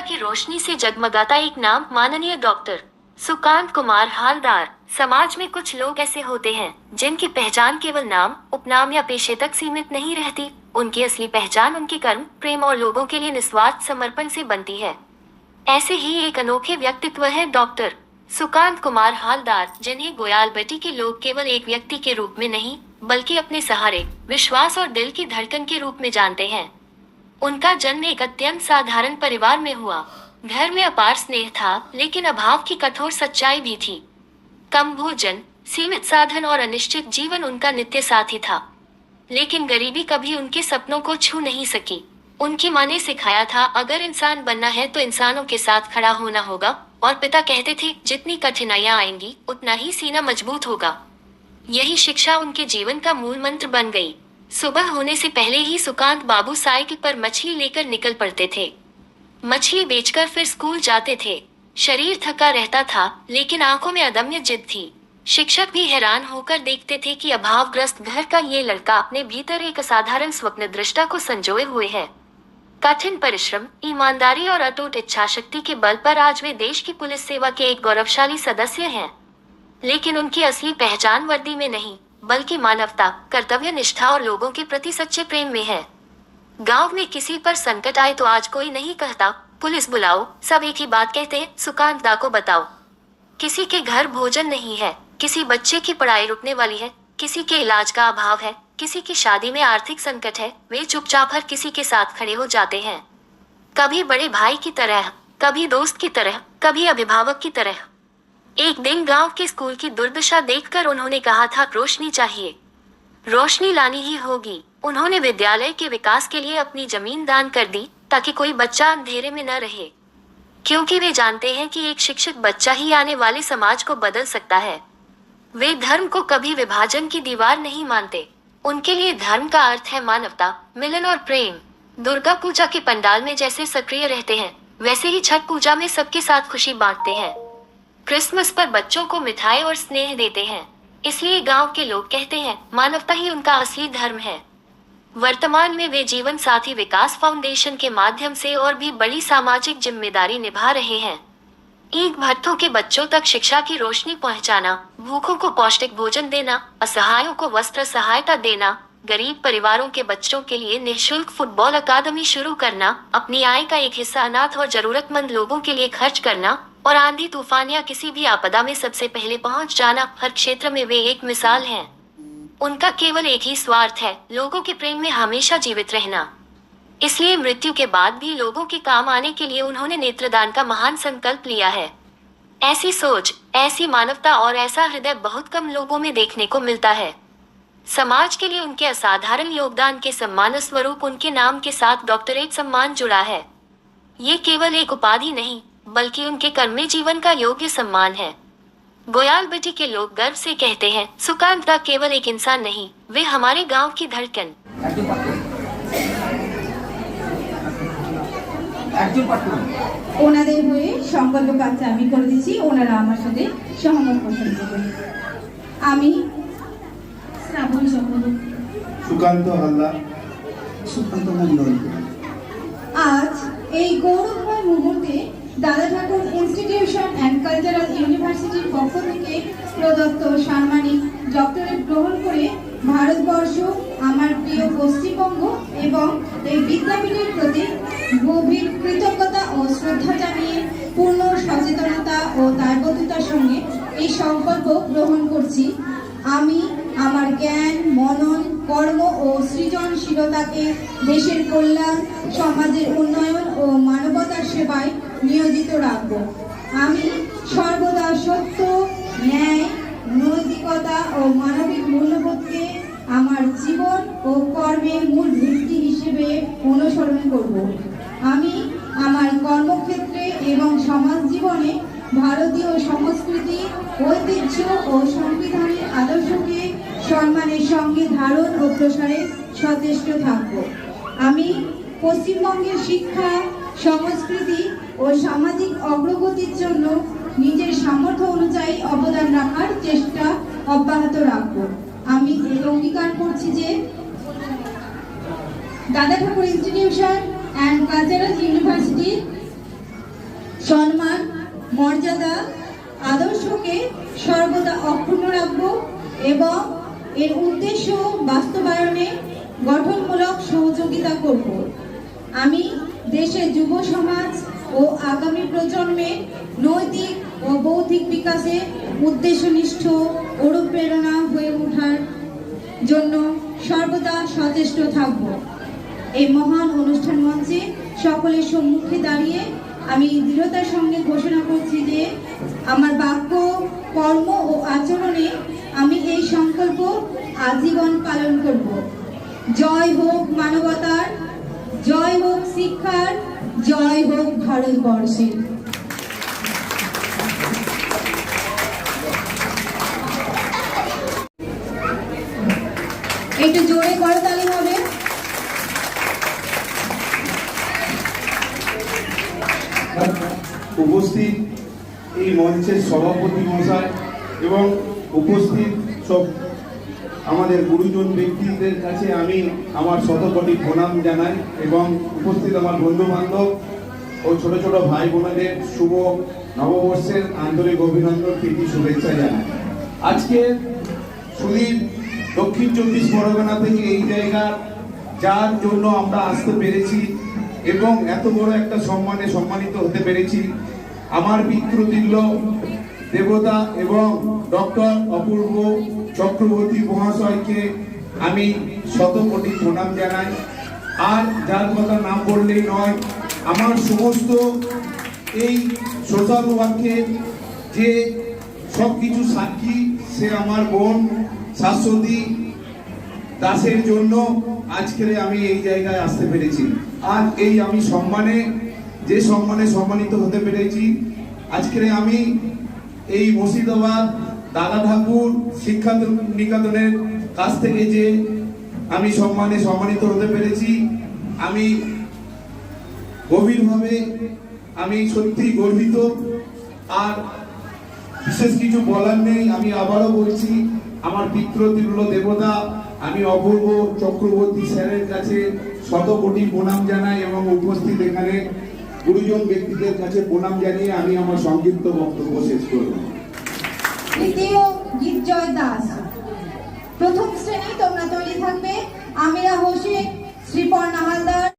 की रोशनी से जगमगाता एक नाम, माननीय डॉक्टर सुकांत कुमार हालदार। समाज में कुछ लोग ऐसे होते हैं जिनकी पहचान केवल नाम, उपनाम या पेशे तक सीमित नहीं रहती। उनकी असली पहचान उनके कर्म, प्रेम और लोगों के लिए निस्वार्थ समर्पण से बनती है। ऐसे ही एक अनोखे व्यक्तित्व है डॉक्टर सुकांत कुमार हालदार, जिन्हें गोयालबेटी के लोग केवल एक व्यक्ति के रूप में नहीं बल्कि अपने सहारे, विश्वास और दिल की धड़कन के रूप में जानते हैं। उनका जन्म एक अत्यंत साधारण परिवार में हुआ। घर में अपार स्नेह था, लेकिन अभाव की कठोर सच्चाई भी थी। कम भोजन, सीमित साधन और अनिश्चित जीवन उनका नित्य साथी था। लेकिन गरीबी कभी उनके सपनों को छू नहीं सकी। उनकी माँ ने सिखाया था, अगर इंसान बनना है तो इंसानों के साथ खड़ा होना होगा। और पिता कहते थे, जितनी कठिनाइयां आएंगी उतना ही सीना मजबूत होगा। यही शिक्षा उनके जीवन का मूल मंत्र बन गई। सुबह होने से पहले ही सुकांत बाबू साइकिल पर मछली लेकर निकल पड़ते थे। मछली बेचकर फिर स्कूल जाते थे। शरीर थका रहता था, लेकिन आंखों में अदम्य जिद थी। शिक्षक भी हैरान होकर देखते थे कि अभावग्रस्त घर का ये लड़का अपने भीतर एक असाधारण स्वप्न दृष्टा को संजोए हुए है। कठिन परिश्रम, ईमानदारी और अटूट इच्छाशक्ति के बल पर आज वे देश की पुलिस सेवा के एक गौरवशाली सदस्य हैं। लेकिन उनकी असली पहचान वर्दी में नहीं, बल्कि मानवता, कर्तव्य निष्ठा और लोगों के प्रति सच्चे प्रेम में है। गांव में किसी पर संकट आए तो आज कोई नहीं कहता, पुलिस बुलाओ। सब एक ही बात कहते हैं, सुकांत दा को बताओ। किसी के घर भोजन नहीं है, किसी बच्चे की पढ़ाई रुकने वाली है, किसी के इलाज का अभाव है, किसी की शादी में आर्थिक संकट है। वे चुपचाप हर किसी के साथ खड़े हो जाते हैं, कभी बड़े भाई की तरह, कभी दोस्त की तरह, कभी अभिभावक की तरह। एक दिन गांव के स्कूल की दुर्दशा देखकर उन्होंने कहा था, रोशनी चाहिए, रोशनी लानी ही होगी। उन्होंने विद्यालय के विकास के लिए अपनी जमीन दान कर दी, ताकि कोई बच्चा अंधेरे में न रहे। क्योंकि वे जानते हैं कि एक शिक्षित बच्चा ही आने वाले समाज को बदल सकता है। वे धर्म को कभी विभाजन की दीवार नहीं मानते। उनके लिए धर्म का अर्थ है मानवता, मिलन और प्रेम। दुर्गा पूजा के पंडाल में जैसे सक्रिय रहते हैं, वैसे ही छठ पूजा में सबके साथ खुशी बांटते हैं। क्रिसमस पर बच्चों को मिठाई और स्नेह देते हैं। इसलिए गांव के लोग कहते हैं, मानवता ही उनका असली धर्म है। वर्तमान में वे जीवन साथी विकास फाउंडेशन के माध्यम से और भी बड़ी सामाजिक जिम्मेदारी निभा रहे हैं। ईंट भट्ठों के बच्चों तक शिक्षा की रोशनी पहुंचाना, भूखों को पौष्टिक भोजन देना, असहायों को वस्त्र सहायता देना, गरीब परिवारों के बच्चों के लिए निःशुल्क फुटबॉल अकादमी शुरू करना, अपनी आय का एक हिस्सा अनाथ और जरूरतमंद लोगों के लिए खर्च करना और आंधी तूफान या किसी भी आपदा में सबसे पहले पहुंच जाना, हर क्षेत्र में वे एक मिसाल हैं। उनका केवल एक ही स्वार्थ है, लोगों के प्रेम में हमेशा जीवित रहना। इसलिए मृत्यु के बाद भी लोगों के काम आने के लिए उन्होंने नेत्रदान का महान संकल्प लिया है। ऐसी सोच, ऐसी मानवता और ऐसा हृदय बहुत कम लोगों में देखने को मिलता है। समाज के लिए उनके असाधारण योगदान के सम्मान स्वरूप उनके नाम के साथ डॉक्टरेट सम्मान जुड़ा है। ये केवल एक उपाधि नहीं, बल्कि उनके कर्मठ जीवन का योग्य सम्मान है। गोयालबेटी के लोग गर्व से कहते हैं, सुकांत दा केवल एक इंसान नहीं, वे हमारे गांव की धड़कन। ওনাদের হয়ে সংকল্প কাজটা আমি করে দিচ্ছি, ওনারা আমার সাথে সহমত পোষণ করবেন। আমি শ্রাবণী চক্রবর্তী, সুকান্ত হালদার, সুকান্ত মন্ডল আজ এই গৌরবময় মুহূর্তে দাদা ঠাকুর ইনস্টিটিউশন অ্যান্ড কালচারাল ইউনিভার্সিটির পক্ষ থেকে প্রদত্ত সাম্মানিক ডক্টরেট গ্রহণ করে ভারতবর্ষ, আমার প্রিয় পশ্চিমবঙ্গ এবং এই বিদ্যাপীঠের প্রতি গভীর কৃতজ্ঞতা ও শ্রদ্ধা জানিয়ে পূর্ণ সচেতনতা ও দায়বদ্ধতার সঙ্গে এই সংকল্প গ্রহণ করছি। আমি আমার জ্ঞান, মনন, কর্ম ও সৃজনশীলতাকে দেশের কল্যাণ, সমাজের উন্নয়ন ও মানবতার সেবায় নিয়োজিত রাখব। আমি সর্বদা সত্য, ন্যায়, নৈতিকতা ও মানবিক মূল্যবোধকে আমার জীবন ও কর্মের মূল ভিত্তি হিসেবে অনুসরণ করব। আমি আমার কর্মক্ষেত্রে এবং সমাজ জীবনে ভারতীয় সংস্কৃতি, ঐতিহ্য ও সংবিধানের আদর্শকে সম্মানের সঙ্গে ধারণ ও প্রসারে সচেষ্ট থাকব। আমি পশ্চিমবঙ্গের শিক্ষা, সংস্কৃতি ও সামাজিক অগ্রগতির জন্য নিজের সামর্থ্য অনুযায়ী অবদান রাখার চেষ্টা অব্যাহত রাখব। আমি অঙ্গীকার করছি যে দাদা ঠাকুর ইনস্টিটিউশন অ্যান্ড কালচারাল ইউনিভার্সিটির মর্যাদা আদর্শকে সর্বদা অক্ষুণ্ণ রাখব এবং এর উদ্দেশ্য বাস্তবায়নে গঠনমূলক সহযোগিতা করব। আমি দেশের যুব সমাজ ও আগামী প্রজন্মের নৈতিক ও বৌদ্ধিক বিকাশে উদ্দেশ্যনিষ্ঠ অনুপ্রেরণা হয়ে ওঠার জন্য সর্বদা সচেষ্ট থাকব। এই মহান অনুষ্ঠান মঞ্চে সকলের সম্মুখে দাঁড়িয়ে আমি দৃঢ়তার সঙ্গে ঘোষণা করছি যে আমার বাক্য, কর্ম ও আচরণে আমি এই সংকল্প আজীবন পালন করব। জয় হোক মানবতার, জয় হোক শিক্ষার, জয় হোক ভারতবর্ষের। একটু জোরে করতালি হবে। উপস্থিত এই মঞ্চের সভাপতি মহাশয় এবং উপস্থিত সব আমাদের গুরুজন ব্যক্তিদের কাছে আমি আমার শতকোটি প্রণাম জানাই এবং উপস্থিত আমার বন্ধু বান্ধব ও ছোট ছোট ভাই বোনেদের শুভ নববর্ষের আন্তরিক অভিনন্দন, প্রীতি, শুভেচ্ছা জানাই। আজকে সুদীর দক্ষিণ 24 পরগনা থেকে এই জায়গা যার জন্য আমরা আসতে পেরেছি এবং এত বড় একটা সম্মানে সম্মানিত হতে পেরেছি, আমার পিতৃতুল্য দেবতা এবং ডক্টর অপূর্ব চক্রবর্তী মহাশয়কে আমি শতকোটি প্রণাম জানাই। আর যার কথা নাম বললেই নয়, আমার সমস্ত এই সোশ্যাল ওয়ার্কের যে সব কিছু সাক্ষী, সে আমার বোন শাশ্বতী দাসের জন্য আজকের আমি এই জায়গায় আসতে পেরেছি। আর এই আমি যে সম্মানে সম্মানিত হতে পেরেছি, আজকের আমি এই মুর্শিদাবাদ দাদা ঠাকুর শিক্ষা নিকেতনের কাছ থেকে যে আমি সম্মানে সম্মানিত হতে পেরেছি, আমি গভীরভাবে আমি সত্যি গর্বিত। আর বিশেষ কিছু বলার নেই, আমি আবারও বলছি, আমার পিতৃতুল্য দেবতা আমি অপূর্ব চক্রবর্তী স্যারের কাছে শতকোটি প্রণাম জানাই এবং উপস্থিত এখানে গুরুজন ব্যক্তিদের কাছে প্রণাম জানিয়ে আমি আমার সংক্ষিপ্ত বক্তব্য শেষ করব। তৃতীয় গীতজয় দাস, প্রথম শ্রেণী, তোমরা তৈরি থাকবে। আমিরা হোসেন, শ্রীপর্ণা হালদার।